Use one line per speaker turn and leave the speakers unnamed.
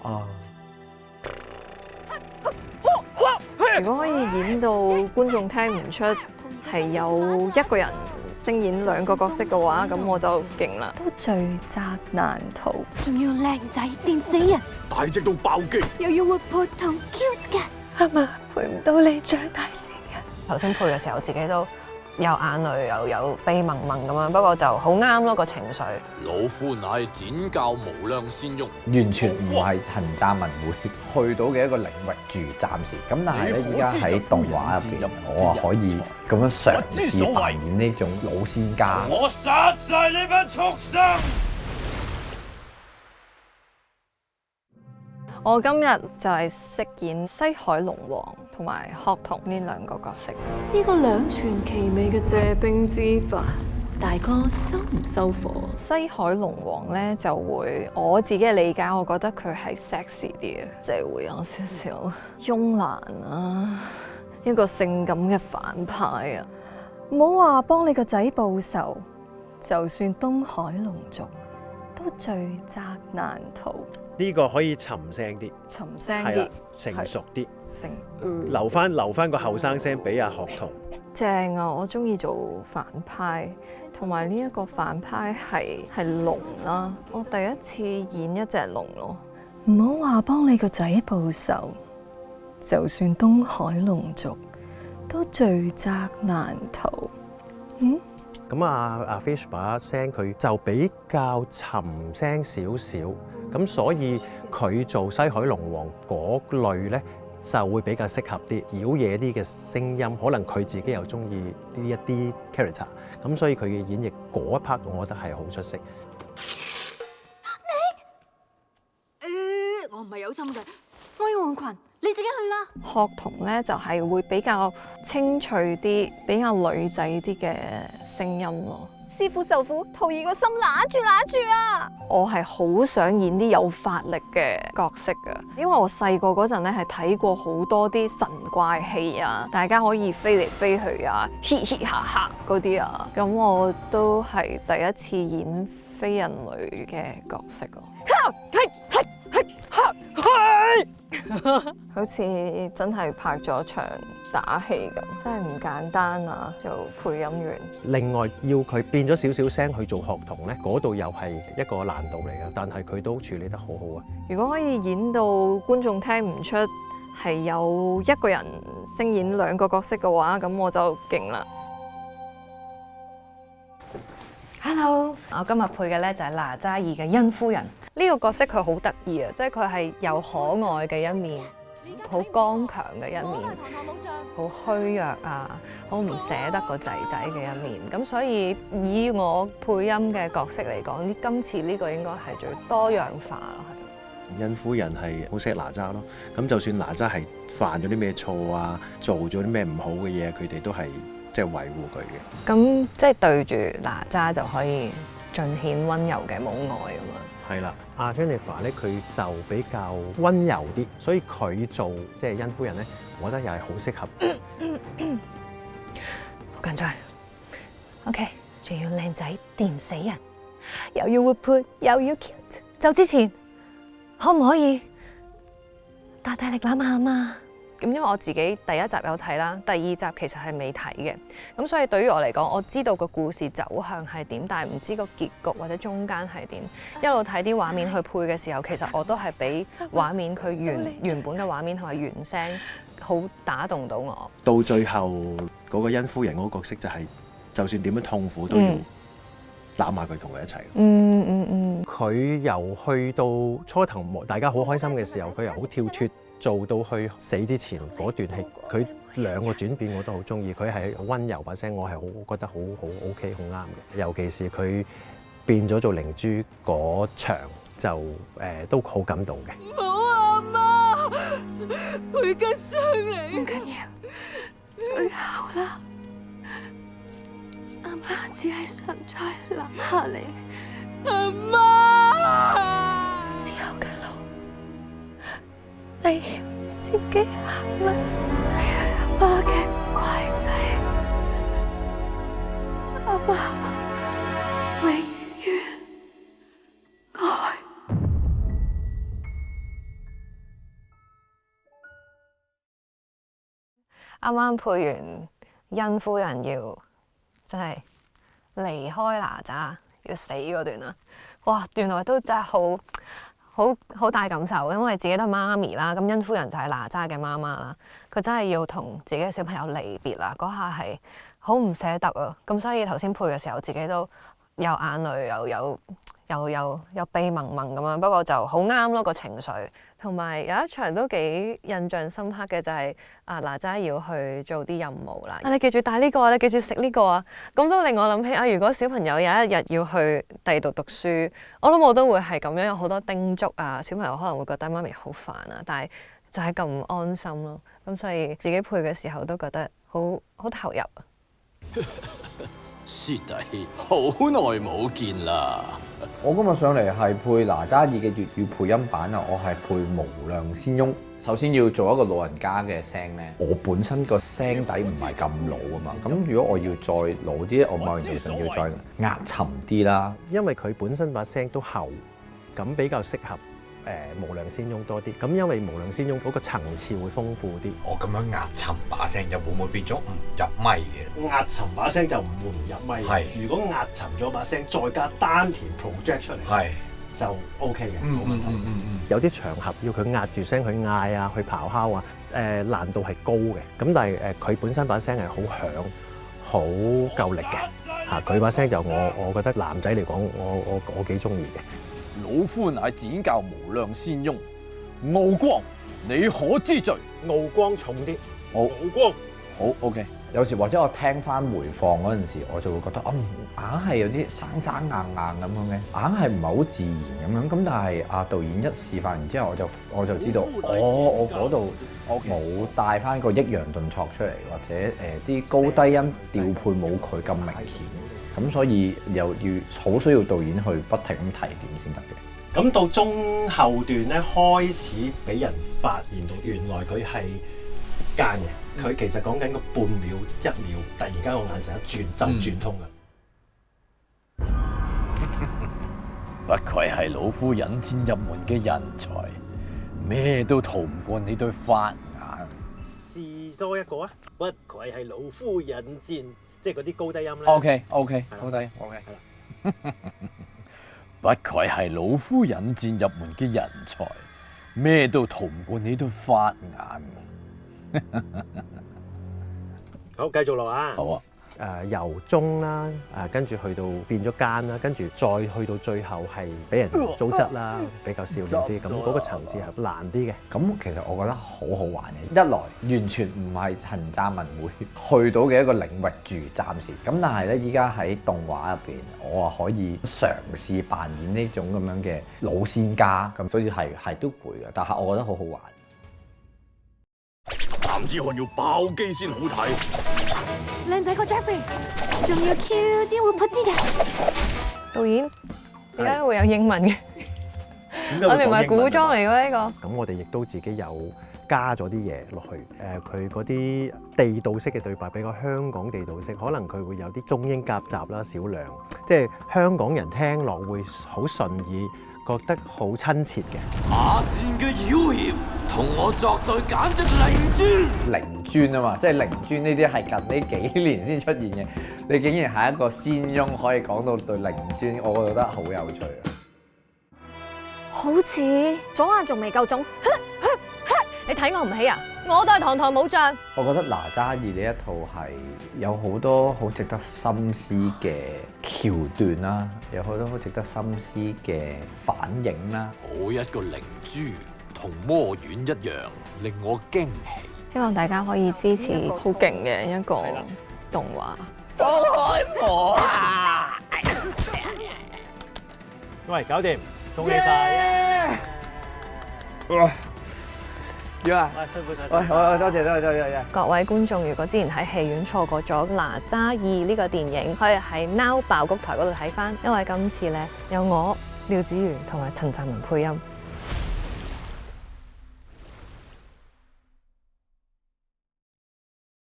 啊！
如果可以演到觀眾聽唔出係有一個人聲演兩個角色嘅話，咁我就勁啦。都罪責難逃，
仲要靚仔電死人，
大隻到爆機，
又要活潑同 cute 嘅。
阿嫲陪唔到你長大成人。
頭先配嘅時候，自己都有眼淚，又有悲濛濛咁樣，不過就好啱咯個情緒。
老夫乃展教無量仙翁，
完全唔係陳湛文會去到嘅一個領域住，暫時。咁但係咧，依家喺動畫入邊，我啊可以咁樣嘗試扮演呢種老仙家。
我殺晒你班畜生！
我今日就係飾演西海龍王同埋學童呢兩個角色。
呢個兩全其美嘅借兵之法，大哥收唔收貨？
西海龍王咧就會，我自己嘅理解，我覺得佢係 sexy 啲嘅，即係會有少少慵懶啊，一個性感嘅反派啊。
唔好話幫你個仔報仇，就算東海龍族都罪責難逃。
呢個可以沉聲啲，
沉聲
係啦
啲，，
成熟啲，
留
留翻個後生聲俾阿學童。
正啊！我中意做反派，同埋呢一個反派係龍啦。我第一次演一隻龍咯。
唔好話幫你個仔報仇，就算東海龍族都罪責難逃。
咁阿 Fish 把聲佢就比較沉聲少少，咁所以佢做西海龍王嗰類咧就會比較適合啲妖嘢啲嘅聲音，可能佢自己又中意呢一啲 character， 咁所以佢嘅演繹嗰一 part， 我覺得係好出色。
我唔係有心嘅，我要換裙，你自己去啦。
學童咧就係會比較清脆啲，比較女仔啲嘅聲音咯。
師傅受苦，徒兒個心揦住啊！
我係好想演啲有法力嘅角色㗎，因為我細個嗰陣咧係睇過好多啲神怪戲啊，大家可以飛嚟飛去啊，嘻嘻哈哈嗰啲啊，咁我都係第一次演非人類嘅角色咯。好似真係拍咗場打戲咁，真係唔簡單啊！做配音員。
另外要佢變咗少少聲去做學童咧，嗰度又係一個難度嚟嘅，但係佢都處理得好好啊！
如果可以演到觀眾聽唔出係有一個人聲演兩個角色嘅話，咁我就勁啦。
Hello，我今日配嘅咧就係哪吒二嘅殷夫人。呢個角色佢好得意啊，即係佢係有可愛嘅一面，好剛強嘅一面，好虛弱啊，好唔捨得個仔仔嘅一面。咁所以以我配音嘅角色嚟講，今次呢個應該係最多樣化咯。
殷夫人係好錫哪吒咯，咁就算哪吒係犯咗啲咩錯啊，做咗啲咩唔好嘅嘢，佢哋都係即係維護佢嘅。
咁即係對住哪吒就可以盡顯溫柔嘅母愛咁樣。
係啦，阿 Jennifer 咧佢就比較溫柔啲，所以佢做即係殷夫人咧，我覺得又係好適合。
好緊張。OK， 仲要靚仔電死人，又要活潑又要 cute。走之前可唔可以大力攬下嘛？咁因為我自己第一集有睇啦，第二集其實係未睇嘅，咁所以對於我嚟講，我知道個故事走向係點，但係唔知個結局或者中間係點。一路睇啲畫面去配嘅時候，其實我都係俾畫面佢原本嘅畫面同埋原聲好打動到我。
到最後嗰個殷夫人嗰個角色就係，就算點樣痛苦都要攬下佢同佢一齊。佢由去到初頭大家好開心嘅時候，佢又好跳脱。做到去死之前嗰段戲，佢兩個轉變我都好中意。佢係溫柔把聲，我係覺得好 OK 好啱嘅。尤其是佢變咗做靈珠嗰場就都好感動嘅。
唔好啊，媽，會跟上你。唔緊要，最後啦，阿媽只係想再攬下你。阿媽，
之後嘅路你要自己行啦。
你係阿媽嘅乖仔，阿媽永遠愛。
啱啱配完殷夫人要真係離開哪吒要死嗰段啦，哇！原來都真係好大感受，因為自己都係媽咪啦，咁殷夫人就係哪吒嘅媽媽啦，佢真係要同自己嘅小朋友離別啦，嗰下係好唔捨得啊！咁所以頭先配嘅時候，自己都有眼淚，有鼻濛濛咁樣，不過就好啱咯個情緒。同埋有一場都幾印象深刻嘅就係哪吒要去做啲任務啦，你記住帶呢個啊，你記住食呢個啊，咁都令我諗起如果小朋友有一日要去第二度讀書，我諗我都會係咁樣，有好多叮囑啊，小朋友可能會覺得媽咪好煩啊，但係就係咁唔安心咯，咁所以自己配嘅時候都覺得好投入。
師弟，好耐冇見啦！
我今日上嚟係配哪吒2嘅粵語配音版啊，我係配無量仙翁。首先要做一個老人家嘅聲咧，我本身個聲底唔係咁老啊嘛，咁如果我要再老啲，我某程度上要再壓沉啲啦。
因為佢本身把聲都厚，咁比較適合無量仙翁多啲。咁因為無量仙翁嗰個層次會豐富啲。
我咁樣壓沉把聲，又會唔會變咗唔入咪嘅？
壓沉把聲就唔會唔入咪。
係。
如果壓沉咗把聲，再加丹田 project 出嚟，係就 OK 嘅，冇問題。有啲場合要佢壓住聲去嗌啊，去咆哮啊，難度係高嘅。咁但係佢本身把聲係好響，好夠力嘅嚇。佢把聲就我覺得男仔嚟講，我幾中意嘅。
老夫乃展教無量仙翁，敖光，你可知罪？
敖光重啲，
敖
光
好 OK。有時或者我聽翻回放嗰陣時，我就會覺得硬係有啲生硬咁樣嘅，硬係唔係好自然咁樣。咁但係導演一示範完之後，我就知道，我嗰度冇帶翻個抑揚頓挫出嚟，或者啲高低音調配冇佢咁明顯，咁所以又要好需要導演去不停咁提點先得嘅。
咁到中後段咧，開始俾人發現到原來佢係奸嘅。佢其實講緊個半秒、1秒，突然間個眼神一轉就轉通啦。
不愧係老夫引薦入門嘅人才，咩都逃唔過你對法眼。
試多一個啊！不愧係老夫引薦，即係嗰啲高低音咧。
OK， 高低 OK
係啦。
不愧係老夫引薦入門嘅人才，咩都逃唔過你對法眼。
好，繼續落啊！
好啊。
由中啦，跟住去到變咗奸啦，跟住再去到最後係俾人糟質啦，比較少年啲，咁嗰個層次係難啲嘅。
咁其實我覺得好好玩嘅，一來完全唔係陳湛文會去到嘅一個領域住，暫時。咁但係咧，依家喺動畫入邊，我可以嘗試扮演呢種咁樣嘅老仙家，咁所以係都攰嘅，但係我覺得好好玩。
男子漢要爆機先好睇。
靚仔個 Jeffrey，仲要 Q 啲活潑啲嘅。
導演點解會有英文嘅？我哋唔係古裝嚟嘅呢個。
咁我哋亦都自己有加咗啲嘢落去。佢嗰啲地道式嘅對白比較香港地道式，可能佢會有啲中英夾雜啦，少量，即係香港人聽落會好順耳，覺得好親切嘅。
下戰嘅妖孽同我作對，簡直靈尊。
靈尊啊嘛，即係靈尊呢啲係近呢幾年先出現嘅，你竟然係一個仙翁可以講到對靈尊，我覺得好有趣啊！
好似左眼仲未夠鐘，你睇我唔起啊！我都係堂堂武將。
我覺得哪吒2呢一套係有好多好值得深思嘅橋段啦，有好多好值得深思嘅反應啦。
好一個靈珠同魔丸一樣，令我驚喜。
希望大家可以支持好勁嘅一個動畫。
放開我啊！
喂，搞掂，恭喜晒！
點啊？
辛苦晒！
喂，好，多謝。
各位觀眾，如果之前喺戲院錯過咗《哪吒2》呢個電影，可以喺 Now 爆谷台嗰度睇翻，因為今次咧有我廖子妤同埋陳湛文配音。